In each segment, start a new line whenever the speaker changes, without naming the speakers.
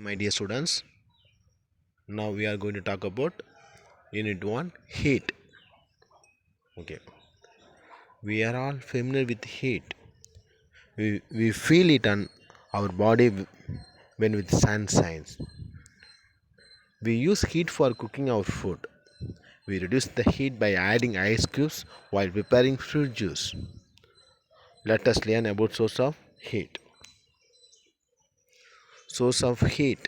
My dear students, now we are going to talk about Unit 1 heat. Okay, we are all familiar with heat. We feel it on our body when with sun shines. We use heat for cooking our food. We reduce the heat by adding ice cubes while preparing fruit juice. Let us learn about source of heat. Source of heat: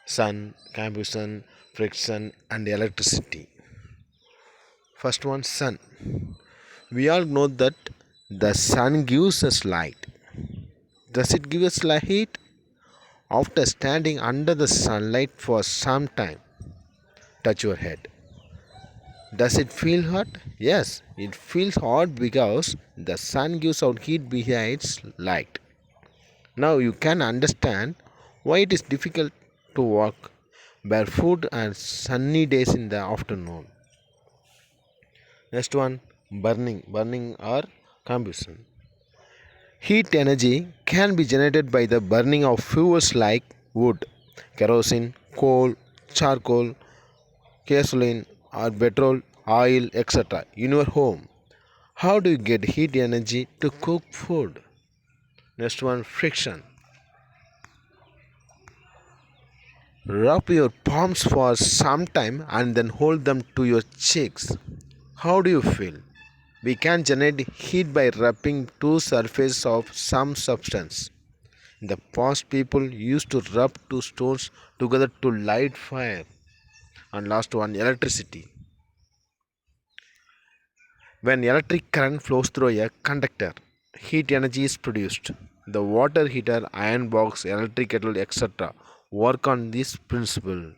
sun, combustion, friction, and electricity. First one, sun. We all know that the sun gives us light. Does it give us heat? After standing under the sunlight for some time, touch your head. Does it feel hot? Yes, it feels hot because the sun gives out heat behind its light. Now you can understand why it is difficult to walk barefoot on sunny days in the afternoon. Next one, burning or combustion. Heat energy can be generated by the burning of fuels like wood, kerosene, coal, charcoal, gasoline, or petrol, oil, etc. in your home. How do you get heat energy to cook food? Next one, friction. Rub your palms for some time and then hold them to your cheeks. How do you feel? We can generate heat by rubbing two surfaces of some substance. In the past, people used to rub two stones together to light fire. And last one, electricity. When electric current flows through a conductor, heat energy is produced. The water heater, iron box, electric kettle, etc. work on this principle.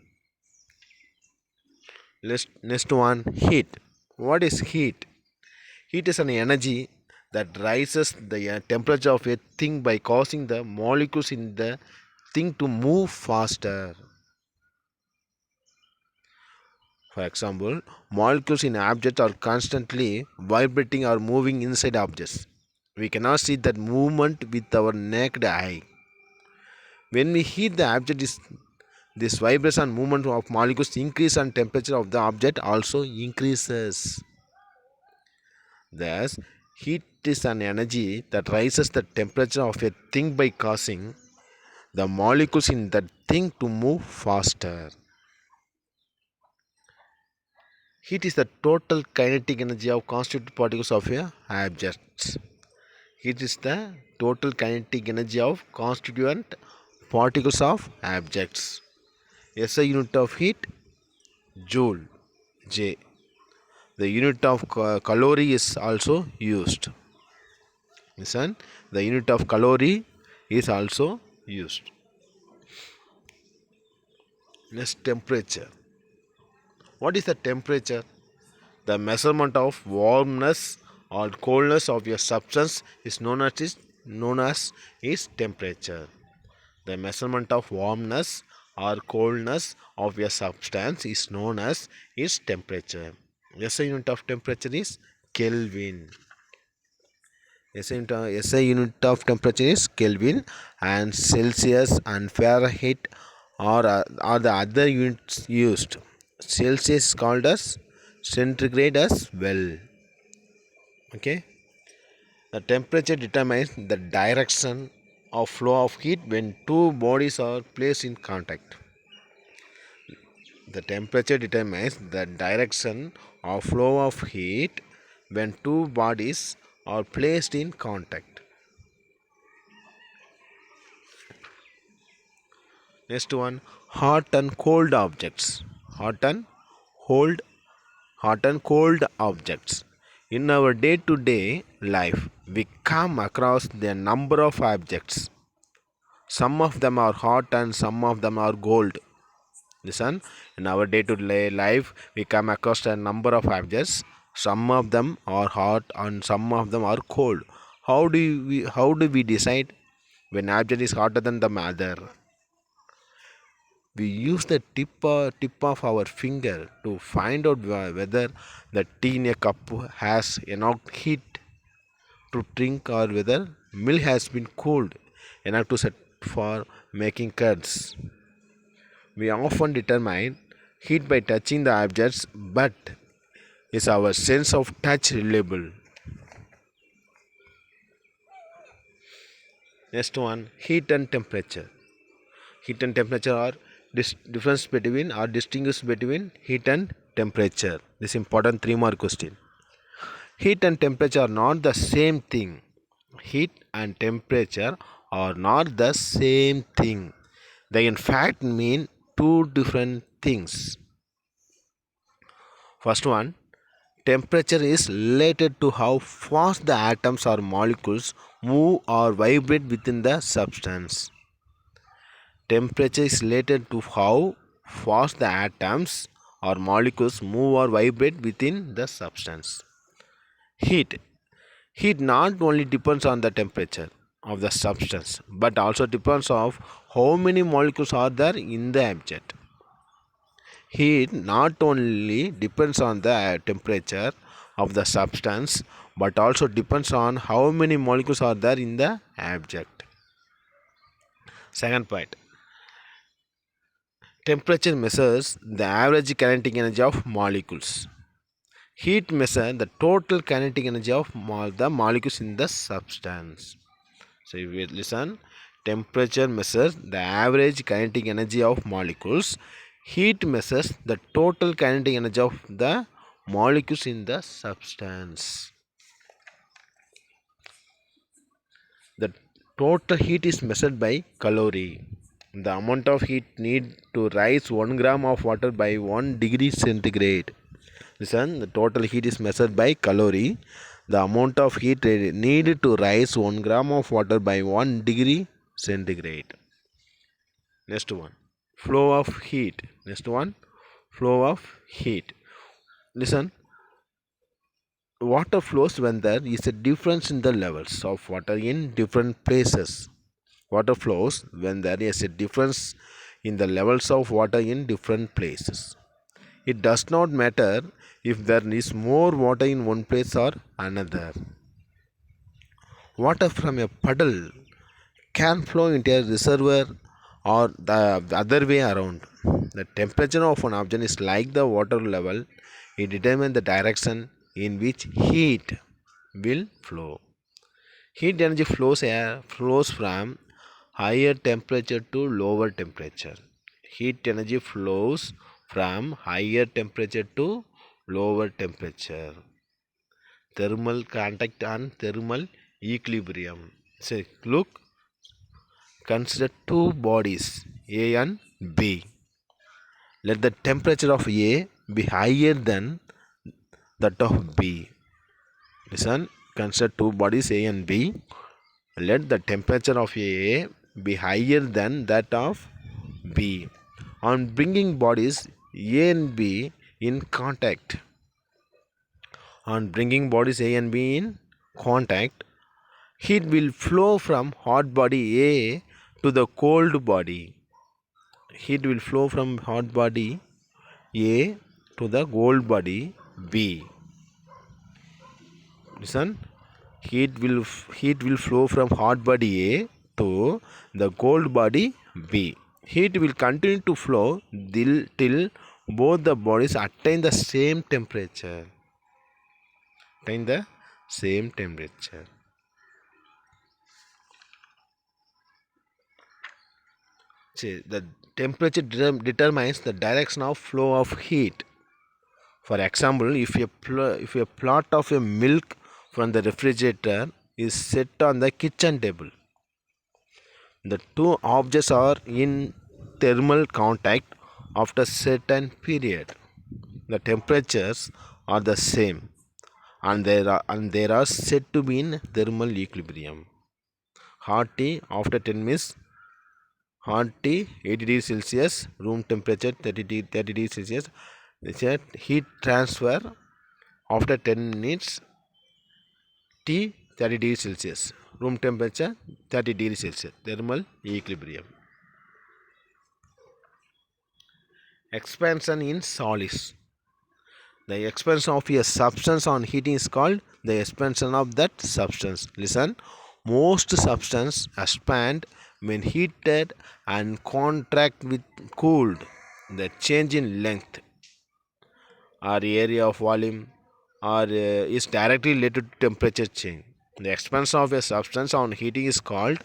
Next one, heat. What is heat? Heat is an energy that rises the temperature of a thing by causing the molecules in the thing to move faster. For example, molecules in objects are constantly vibrating or moving inside objects. We cannot see that movement with our naked eye. When we heat the object, this vibration and movement of molecules increase and temperature of the object also increases. Thus, heat is an energy that rises the temperature of a thing by causing the molecules in that thing to move faster. Heat is the total kinetic energy of constituent particles of a object. Heat is the total kinetic energy of constituent particles of objects. SI unit of heat, joule, J. The unit of calorie is also used. Listen, the unit of calorie is also used. Next, temperature. What is the temperature? The measurement of warmness or coldness of a substance is known as its temperature. The measurement of warmness or coldness of a substance is known as its temperature. SI unit of temperature is Kelvin. SI unit of temperature is Kelvin, and Celsius and Fahrenheit are the other units used. Celsius is called as centigrade as well. Okay. The temperature determines the direction of flow of heat when two bodies are placed in contact. The temperature determines the direction of flow of heat when two bodies are placed in contact. Next one, hot and cold objects. Hot and cold hot and cold objects. In our day-to-day life, we come across the number of objects. Some of them are hot and some of them are cold. Listen, in our day-to-day life, we come across a number of objects. Some of them are hot and some of them are cold. How do we decide when object is hotter than the other? We use the tip of our finger to find out whether the tea in a cup has enough heat to drink or whether milk has been cooled enough to set for making curds. We often determine heat by touching the objects, but is our sense of touch reliable? Next one, heat and temperature. Heat and temperature are difference between or distinguish between heat and temperature. This important 3 mark question. Heat and temperature are not the same thing. Heat and temperature are not the same thing. They in fact mean two different things. First one, temperature is related to how fast the atoms or molecules move or vibrate within the substance. Temperature is related to how fast the atoms or molecules move or vibrate within the substance. Heat. Heat not only depends on the temperature of the substance but also depends on how many molecules are there in the object. Heat not only depends on the temperature of the substance but also depends on how many molecules are there in the object. Second point, temperature measures the average kinetic energy of molecules. Heat measures the total kinetic energy of the molecules in the substance. So if you listen, temperature measures the average kinetic energy of molecules. Heat measures the total kinetic energy of the molecules in the substance. The total heat is measured by calorie. The amount of heat need to rise 1 gram of water by 1 degree centigrade. Listen, the total heat is measured by calorie. The amount of heat needed to rise 1 gram of water by 1 degree centigrade. Next one, flow of heat. Next one, flow of heat. Listen, water flows when there is a difference in the levels of water in different places. Water flows when there is a difference in the levels of water in different places. It does not matter if there is more water in one place or another. Water from a puddle can flow into a reservoir or the other way around. The temperature of an object is like the water level. It determines the direction in which heat will flow. Heat energy flows from higher temperature to lower temperature. Heat energy flows from higher temperature to lower temperature. Thermal contact and thermal equilibrium. So look, consider two bodies A and B. Let the temperature of A be higher than that of B. Listen, consider two bodies A and B. Let the temperature of A be higher than that of B. On bringing bodies A and B in contact, heat will flow from hot body A to the cold body. Heat will flow from hot body A to the cold body B. Listen, heat will flow from hot body A to the cold body B. Heat will continue to flow till both the bodies attain the same temperature. See, the temperature determines the direction of flow of heat. For example, if a plot of a milk from the refrigerator is set on the kitchen table, the two objects are in thermal contact after certain period. The temperatures are the same and there are said to be in thermal equilibrium. Hot tea after 10 minutes, hot tea 80 degrees Celsius, room temperature 30 degrees Celsius. Heat transfer after 10 minutes, T 30 degrees Celsius, room temperature 30 degrees Celsius, thermal equilibrium. Expansion in solids. The expansion of a substance on heating is called the expansion of that substance. Listen, Most substances expand when heated and contract with cooled. The change in length or area of volume or is directly related to temperature change. The expansion of a substance on heating is called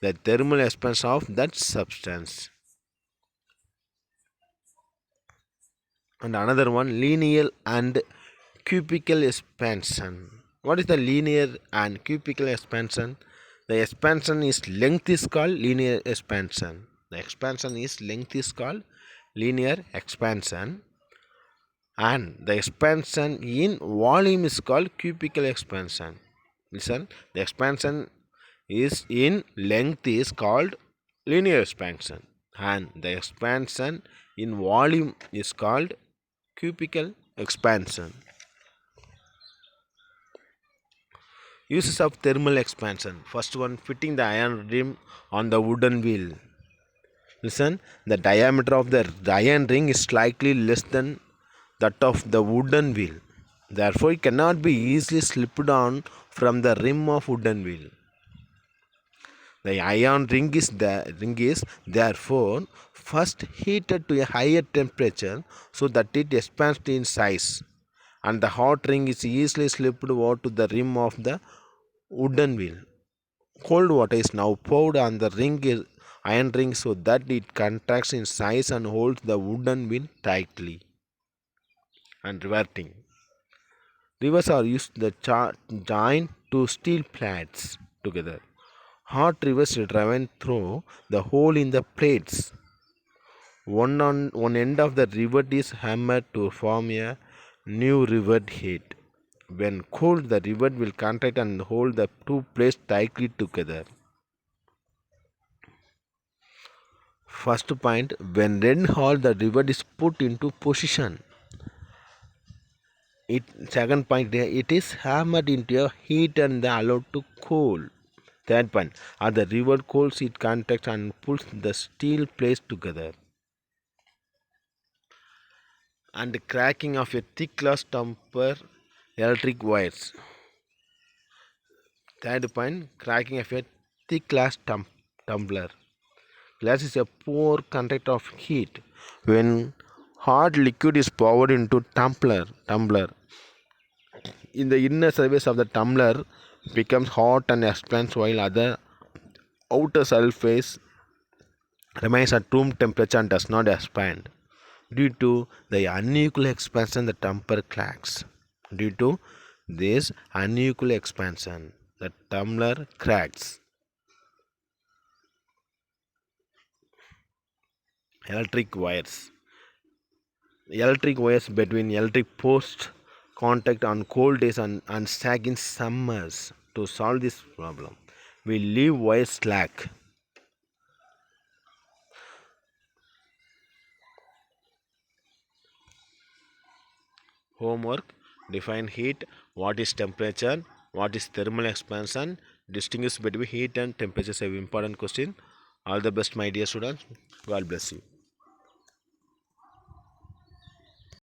the thermal expansion of that substance. And another one, linear and cubical expansion. What is the linear and cubical expansion? The expansion is length is called linear expansion. The expansion is length is called linear expansion, and the expansion in volume is called cubical expansion. Listen, the expansion is in length is called linear expansion, and the expansion in volume is called cubical expansion. Uses of thermal expansion. First one, fitting the iron rim on the wooden wheel. Listen, the diameter of the iron ring is slightly less than that of the wooden wheel. Therefore, it cannot be easily slipped on from the rim of wooden wheel. The iron ring is therefore first heated to a higher temperature so that it expands in size, and the hot ring is easily slipped over to the rim of the wooden wheel. Cold water is now poured on the iron ring so that it contracts in size and holds the wooden wheel tightly. And reverting. Rivers are used to join two steel plates together. Hot rivers driven through the hole in the plates. One end of the rivet is hammered to form a new rivet head. When cooled, the rivet will contract and hold the two plates tightly together. First point, when red hot, the rivet is put into position. Second point, it is hammered into a heat and allowed to cool. Third point, as the rivet cools, it contracts and pulls the steel plates together. And the cracking of a thick glass tumbler electric wires. Third point, cracking of a thick glass tumbler. Glass is a poor conductor of heat. When hot liquid is poured into tumbler, in the inner surface of the tumbler becomes hot and expands while other outer surface remains at room temperature and does not expand. Due to the unequal expansion, the tumbler cracks. Due to this unequal expansion, the tumbler cracks. Electric wires. Electric wires between electric posts contact on cold days and sag in summers. To solve this problem, we leave wires slack. Homework: define heat, what is temperature, what is thermal expansion, distinguish between heat and temperature is an important question. All the best, my dear students. God bless you.